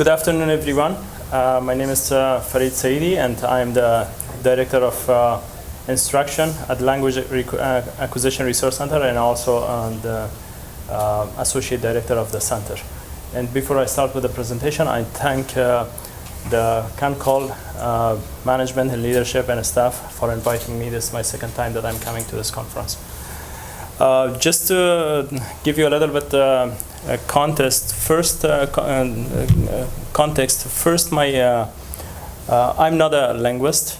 Good afternoon, everyone. My name is Farid Saydee, and I am the Director of Instruction at the Language Acquisition Resource Center, and also the Associate Director of the Center. And before I start with the presentation, I thank the ConCALL management and leadership and staff for inviting me. This is my second time that I'm coming to this conference. Just to give you a little bit context, first, I'm not a linguist.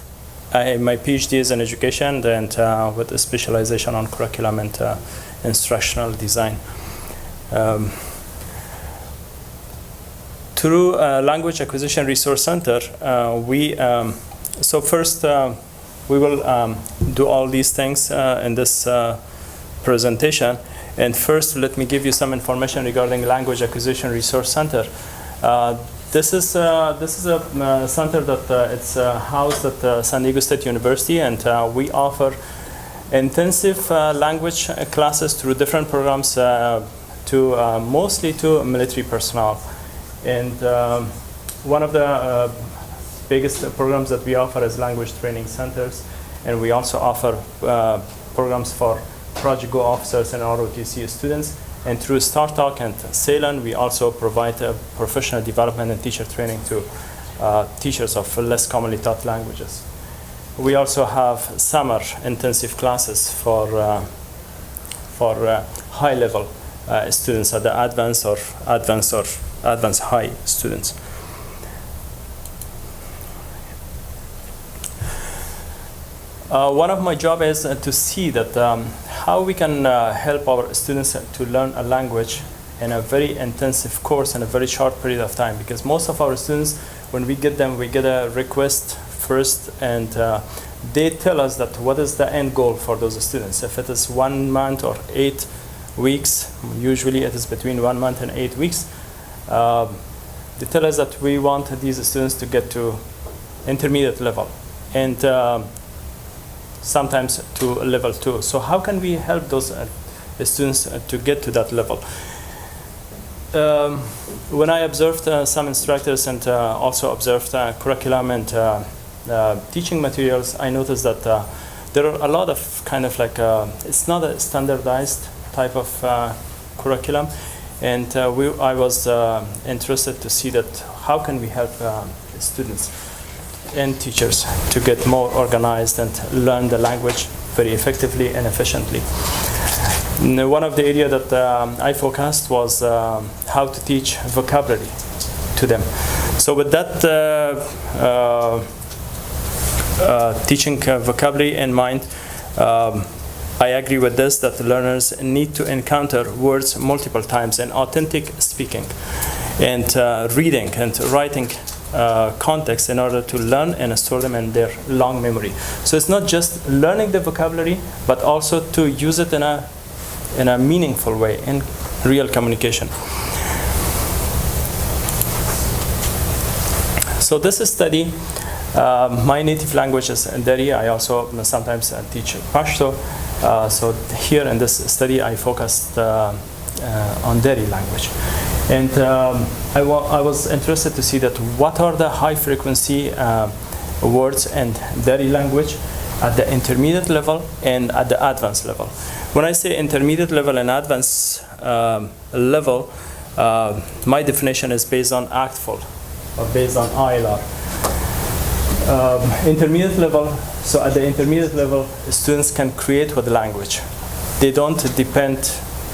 My PhD is in education and with a specialization on curriculum and instructional design. Through Language Acquisition Resource Center, we will do all these things in this presentation. And first, let me give you some information regarding Language Acquisition Resource Center. This is a center that it's housed at San Diego State University, and we offer intensive language classes through different programs mostly to military personnel. And one of the biggest programs that we offer is language training centers, and we also offer programs for Project Go officers and ROTC students. And through StarTalk and CeLCAR, we also provide professional development and teacher training to teachers of less commonly taught languages. We also have summer intensive classes for high-level students at the advanced high students. One of my job is to see that how we can help our students to learn a language in a very intensive course in a very short period of time. Because most of our students, when we get them, we get a request first, and they tell us that what is the end goal for those students. If it is 1 month or 8 weeks, usually it is between 1 month and 8 weeks, they tell us that we want these students to get to intermediate level, and sometimes to level 2. So how can we help those students to get to that level? When I observed some instructors and also observed curriculum and teaching materials, I noticed that there are a lot of it's not a standardized type of curriculum, and I was interested to see that how can we help students and teachers to get more organized and learn the language very effectively and efficiently. And one of the areas that I focused was how to teach vocabulary to them. So with that teaching vocabulary in mind, I agree with this, that the learners need to encounter words multiple times in authentic speaking and reading and writing context in order to learn and store them in their long memory. So it's not just learning the vocabulary, but also to use it in a meaningful way in real communication. So this study, my native language is Dari. I also sometimes teach Pashto. So here in this study, I focused on Dari language. And I was interested to see that what are the high frequency words in Dari language at the intermediate level and at the advanced level. When I say intermediate level and advanced level, my definition is based on ACTFL or based on ILR. Intermediate level, so at the intermediate level, students can create with language. They don't depend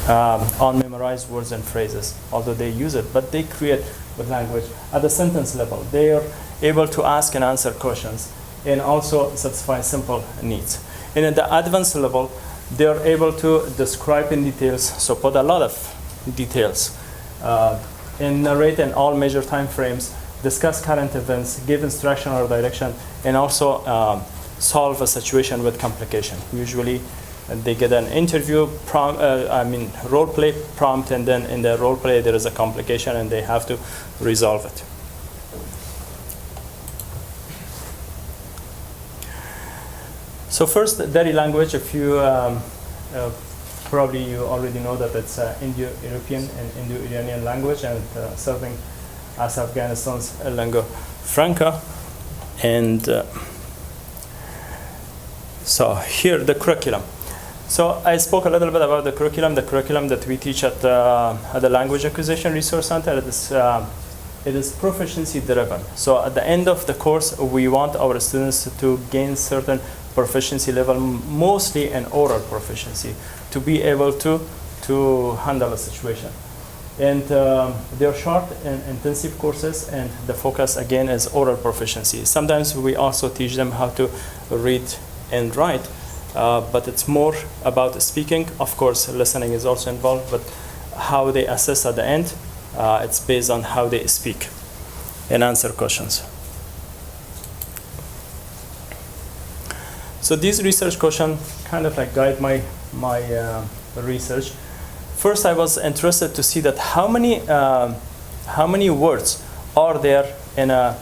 on memorized words and phrases, although they use it, but they create with language. At the sentence level, they are able to ask and answer questions and also satisfy simple needs. And at the advanced level, they are able to describe in details, so put a lot of details, and narrate in all major time frames, discuss current events, give instruction or direction, and also solve a situation with complication. Usually, they get an interview role play prompt, and then in the role play there is a complication and they have to resolve it. So first, Dari language. If you probably you already know that it's Indo-European and Indo-Iranian language, and serving as Afghanistan's lingua franca. And so here, the curriculum. So I spoke a little bit about the curriculum that we teach at the Language Acquisition Resource Center. It is proficiency driven. So at the end of the course, we want our students to gain certain proficiency level, mostly in oral proficiency, to be able to handle a situation. And they're short and intensive courses, and the focus again is oral proficiency. Sometimes we also teach them how to read and write, but it's more about speaking. Of course, listening is also involved, but how they assess at the end, it's based on how they speak and answer questions. So these research questions kind of like guide my research. First, I was interested to see that how many words are there in a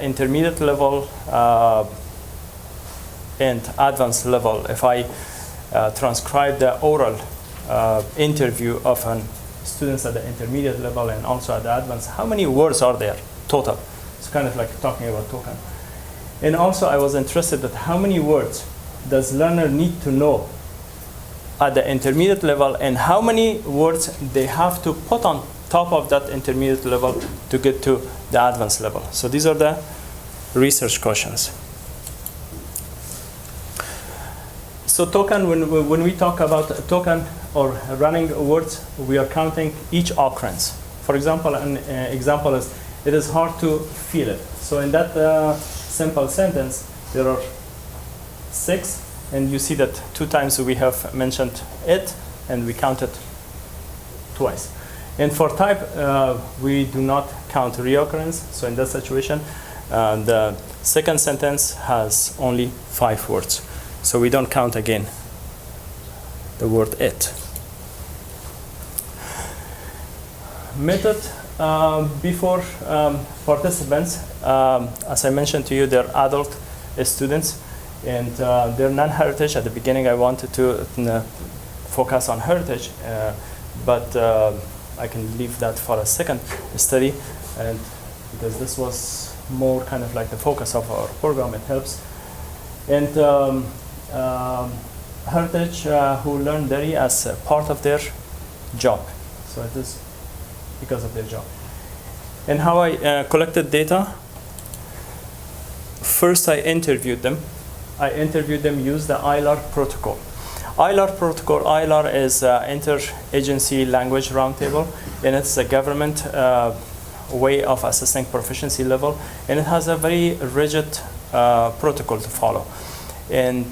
intermediate level and advanced level. If I transcribe the oral interview of students at the intermediate level and also at the advanced, how many words are there total? It's kind of like talking about token. And also, I was interested that how many words does learner need to know at the intermediate level, and how many words they have to put on top of that intermediate level to get to the advanced level. So these are the research questions. So token, when we talk about token or running words, we are counting each occurrence. For example, an example is, it is hard to feel it. So in that simple sentence, there are 6, and you see that 2 times we have mentioned it, and we counted twice. And for type, we do not count reoccurrence. So in that situation, the second sentence has only 5 words. So we don't count again the word it. Method before participants, as I mentioned to you, they're adult students, and they're non-heritage. At the beginning, I wanted to focus on heritage, but I can leave that for a second study, and because this was more kind of like the focus of our program, it helps. And heritage who learn Dari as part of their job. So it is because of their job. And how I collected data. First, I interviewed them. Use the ILAR protocol. ILAR is Interagency Language Roundtable, and it's a government way of assessing proficiency level, and it has a very rigid protocol to follow. And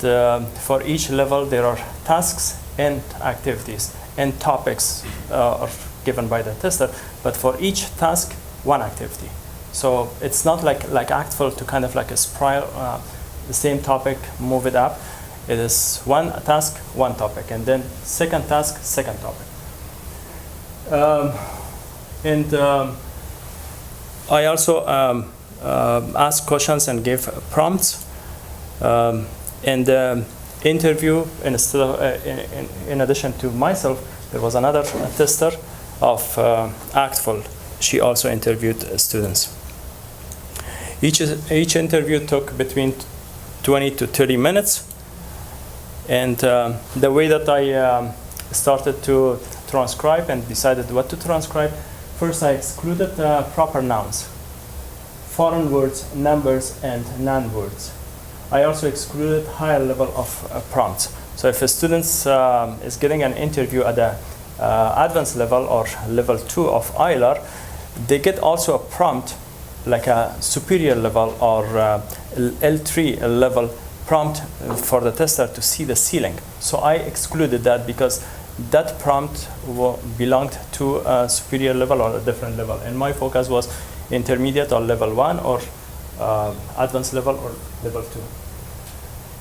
for each level, there are tasks and activities, and topics are given by the tester, but for each task, 1 activity. So it's not like ACTFL to kind of like a spiral, the same topic, move it up. It is 1 task, 1 topic, and then second task, second topic. I also asked questions and gave prompts. In the interview, in addition to myself, there was another tester of ACTFL. She also interviewed students. Each interview took between 20 to 30 minutes. And the way that I started to transcribe and decided what to transcribe, first I excluded proper nouns, foreign words, numbers, and non-words. I also excluded higher level of prompts. So if a student is getting an interview at the advanced level or level 2 of ILAR, they get also a prompt like a superior level or L3 level prompt for the tester to see the ceiling. So I excluded that because that prompt belonged to a superior level or a different level. And my focus was intermediate or level 1 or advanced level or level 2.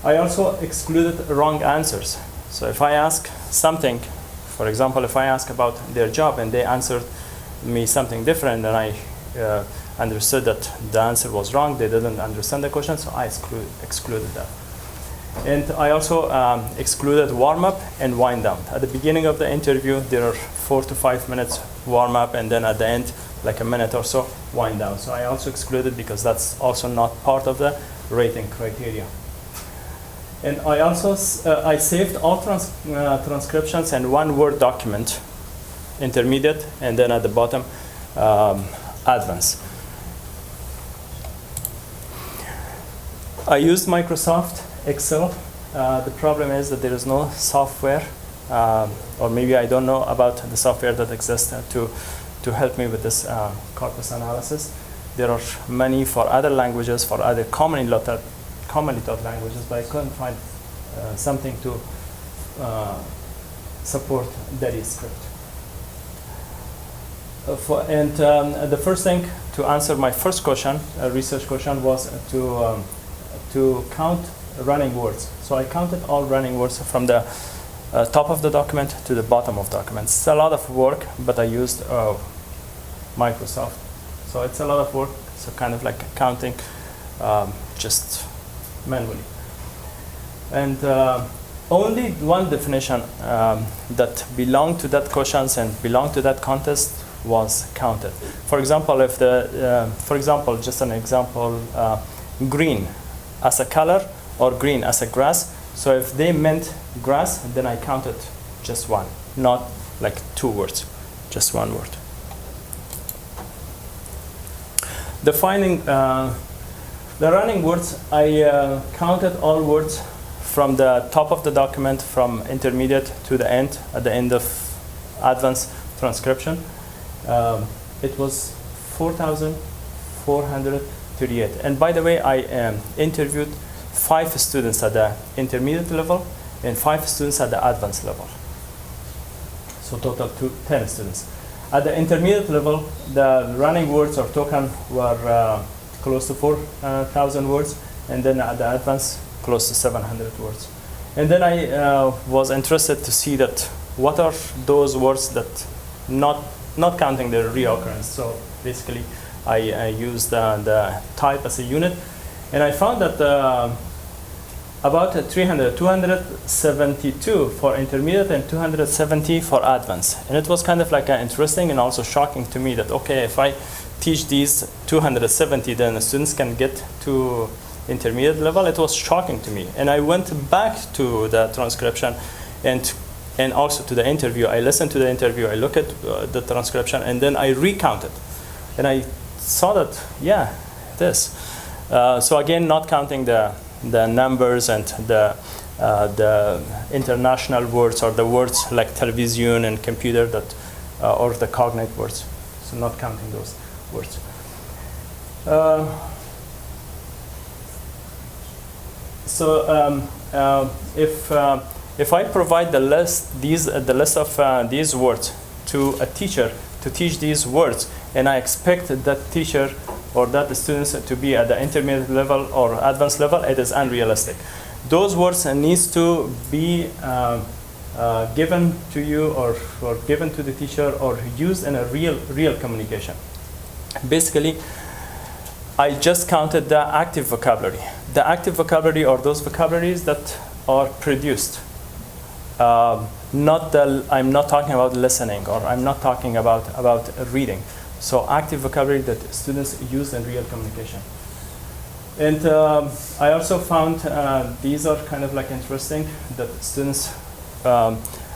I also excluded wrong answers. So if I ask something, for example, if I ask about their job and they answered me something different, and I understood that the answer was wrong, they didn't understand the question, so I excluded that. And I also excluded warm-up and wind-down. At the beginning of the interview, there are 4 to 5 minutes warm-up, and then at the end, like a minute or so, wind down. So I also excluded because that's also not part of the rating criteria. And I also I saved all transcriptions in one Word document, intermediate, and then at the bottom, advanced. I used Microsoft Excel. The problem is that there is no software, or maybe I don't know about the software that exists to help me with this corpus analysis. There are many for other languages, for other commonly taught languages, but I couldn't find something to support Dari script. The first thing to answer my first question, research question, was to count running words. So I counted all running words from the top of the document to the bottom of the document. It's a lot of work, but I used Microsoft. So it's a lot of work, so kind of like counting just manually. And only one definition that belonged to that questions and belonged to that contest was counted. For example, if just an example, green as a color or green as a grass. So if they meant grass, then I counted just one, not like two words, just one word. Defining the running words, I counted all words from the top of the document, from intermediate to the end, at the end of advanced transcription. It was 4,438. And by the way, I interviewed 5 students at the intermediate level and 5 students at the advanced level. So total 10 students. At the intermediate level, the running words or token were close to 4,000 words, and then at the advanced, close to 700 words. And then I was interested to see that what are those words that not counting the reoccurrence. So basically, I used the type as a unit, and I found that about 272 for intermediate and 270 for advanced. And it was kind of like interesting and also shocking to me that, okay, if I teach these 270, then the students can get to intermediate level. It was shocking to me. And I went back to the transcription and also to the interview. I listened to the interview, I looked at the transcription, and then I recounted. And I saw that, yeah, it is. So again, not counting the numbers and the international words or the words like television and computer that, or the cognate words. So not counting those words. If I provide the list of these words to a teacher to teach these words, and I expect that teacher or that the students to be at the intermediate level or advanced level, it is unrealistic. Those words needs to be given to you or given to the teacher or used in a real communication. Basically, I just counted the active vocabulary. The active vocabulary or those vocabularies that are produced. I'm not talking about listening, or I'm not talking about reading. So active vocabulary that students use in real communication. And I also found these are kind of like interesting, that students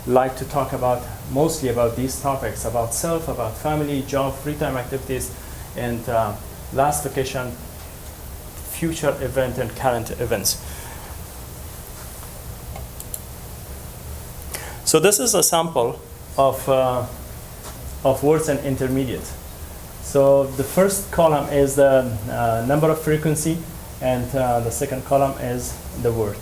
like to talk about, mostly about these topics, about self, about family, job, free time activities, and last vacation, future event and current events. So this is a sample of words in intermediate. So the first column is the number of frequency, and the second column is the word.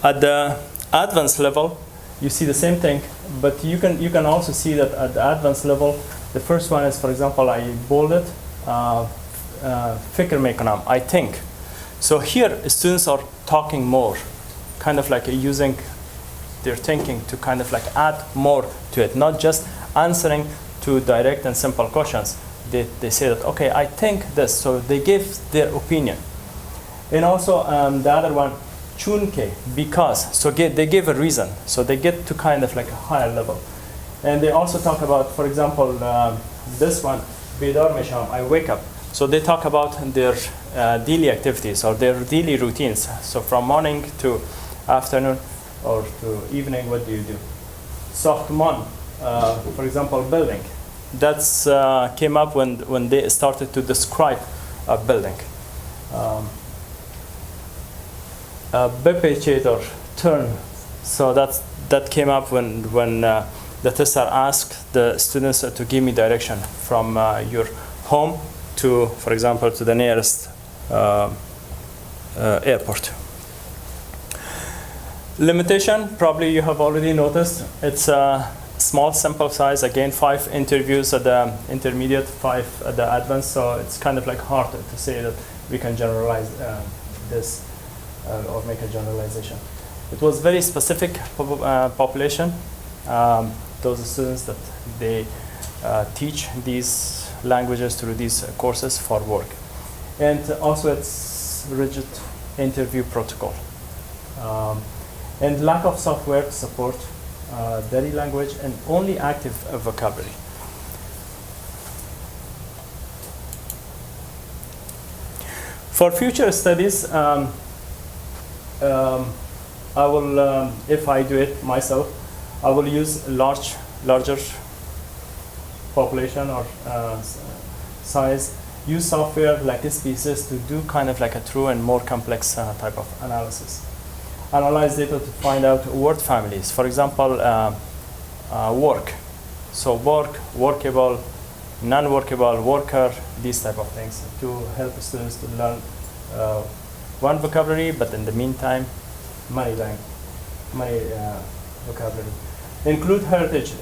At the advanced level, you see the same thing, but you can also see that at the advanced level, the first one is, for example, I bolded, fikr mekanam, I think. So here, students are talking more, kind of like using their thinking to kind of like add more to it, not just answering to direct and simple questions. They say that, okay, I think this, so they give their opinion. And also the other one, chunke, because. So they give a reason. So they get to kind of like a higher level. And they also talk about, for example, this one, Bidar Mesham, I wake up. So they talk about their daily activities or their daily routines. So from morning to afternoon or to evening, what do you do? Sakhman, for example, building. That's came up when they started to describe a building. Bepechator, turn. So that came up when the tester asked the students to give me direction from your home to, for example, to the nearest airport. Limitation, probably you have already noticed. It's a small sample size. Again, 5 interviews at the intermediate, 5 at the advanced. So it's kind of like hard to say that we can generalize this or make a generalization. It was very specific population. Those students that they teach these languages through these courses for work. And also it's rigid interview protocol. And lack of software to support Dari language and only active vocabulary. For future studies, I will, if I do it myself, I will use larger population or size, use software like this pieces to do kind of like a true and more complex type of analysis. Analyze data to find out word families. For example, work. So work, workable, non-workable, worker, these type of things to help students to learn one vocabulary, but in the meantime, many vocabulary. Include heritage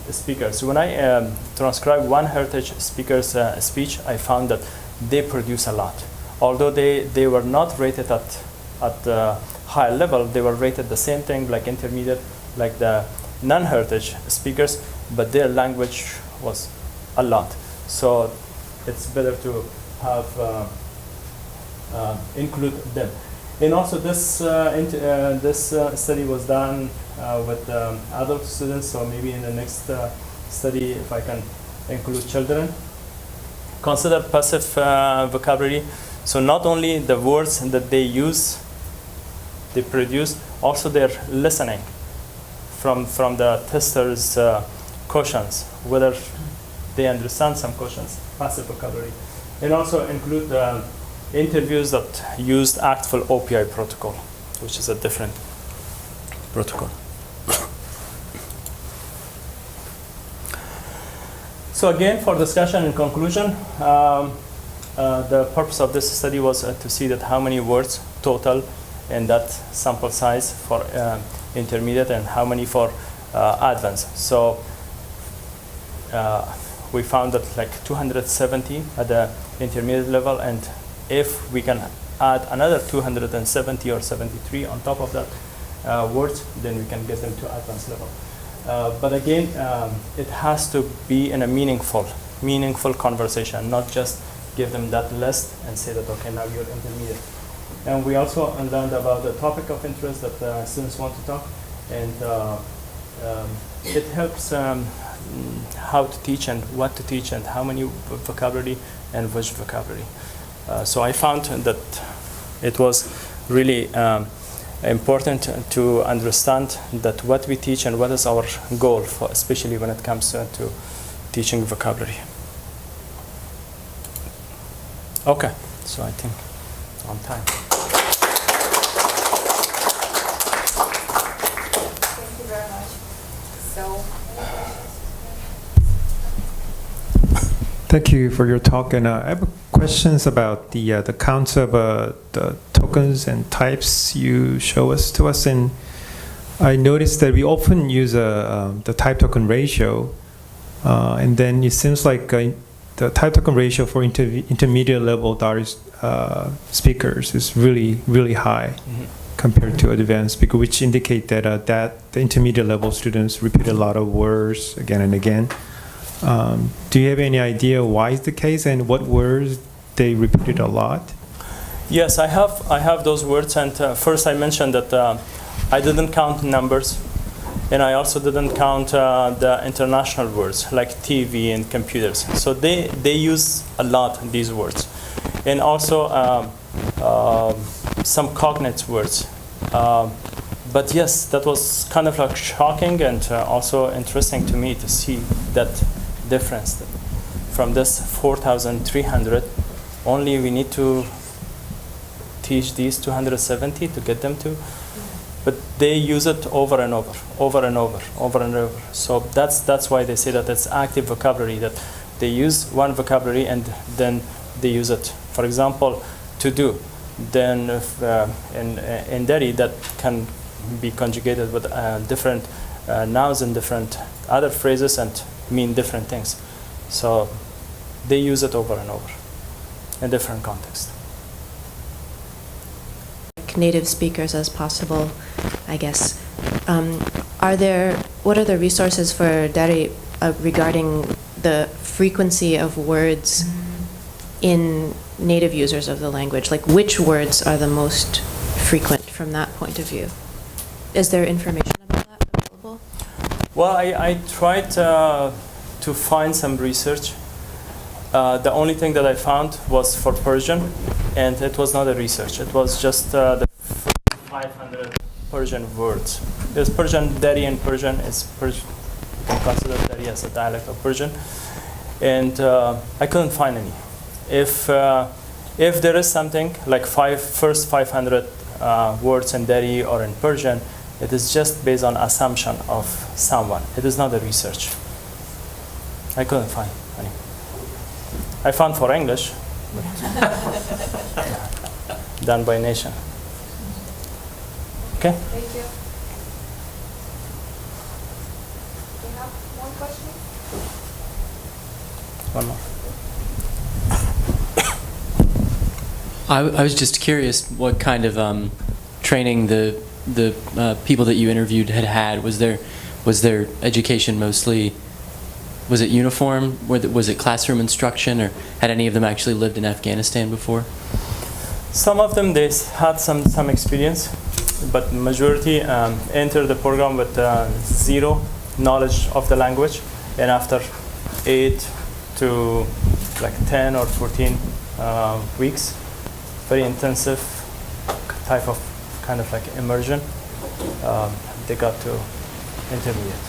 speakers. When I transcribe one heritage speaker's speech, I found that they produce a lot. Although they were not rated at high level, they were rated the same thing like intermediate, like the non-heritage speakers, but their language was a lot. So it's better to have include them. And also this study was done with adult students, so maybe in the next study, if I can include children. Consider passive vocabulary. So not only the words that they use, they produce, also their listening from the tester's questions, whether they understand some questions, passive vocabulary. And also include interviews that used actful OPI protocol, which is a different protocol. So again, for discussion and conclusion, the purpose of this study was to see that how many words total in that sample size for intermediate and how many for advanced. So we found that like 270 at the intermediate level, and if we can add another 270 or 73 on top of that words, then we can get them to advanced level. But again, it has to be in a meaningful conversation, not just give them that list and say that, okay, now you're intermediate. And we also learned about the topic of interest that students want to talk, and it helps how to teach and what to teach and how many vocabulary and which vocabulary. So I found that it was really important to understand that what we teach and what is our goal, for, especially when it comes to teaching vocabulary. Okay, so I think on time. Thank you very much. So, thank you for your talk, and I have questions about the counts of the tokens and types you show to us. And I noticed that we often use the type token ratio, and then it seems like the type token ratio for intermediate level Dari speakers is really high compared to advanced speaker, which indicate that the intermediate level students repeat a lot of words again and again. Do you have any idea why is the case and what words they repeated a lot? Yes, I have those words, and first I mentioned that I didn't count numbers, and I also didn't count the international words like TV and computers. So they use a lot these words, and also some cognate words. But yes, that was kind of like shocking and also interesting to me to see that difference. From this 4,300, only we need to teach these 270 to get them to, but they use it over and over, over and over, over and over. So that's why they say that it's active vocabulary, that they use one vocabulary and then they use it. For example, to do, then if, in Dari that can be conjugated with different nouns and different other phrases and mean different things. So they use it over and over in different contexts. Native speakers as possible, I guess. What are the resources for Dari regarding the frequency of words in native users of the language? Like, which words are the most frequent from that point of view? Is there information about that available? Well, I tried to find some research. The only thing that I found was for Persian, and it was not a research. It was just the 500 Persian words. There's Persian, Dari in Persian is Persian. You can consider Dari as a dialect of Persian. And I couldn't find any. If there is something like first 500 words in Dari or in Persian, it is just based on assumption of someone. It is not a research. I couldn't find any. I found for English, done by nation. Okay? Thank you. Do you have one question? One more. I was just curious what kind of training the people that you interviewed had. Was their education mostly, was it uniform? Was it classroom instruction, or had any of them actually lived in Afghanistan before? Some of them, they had some experience, but majority entered the program with zero knowledge of the language, and after 8 to like 10 or 14 weeks, very intensive type of kind of like immersion, they got to intermediate.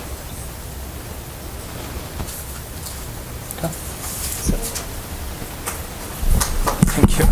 Okay. So, thank you.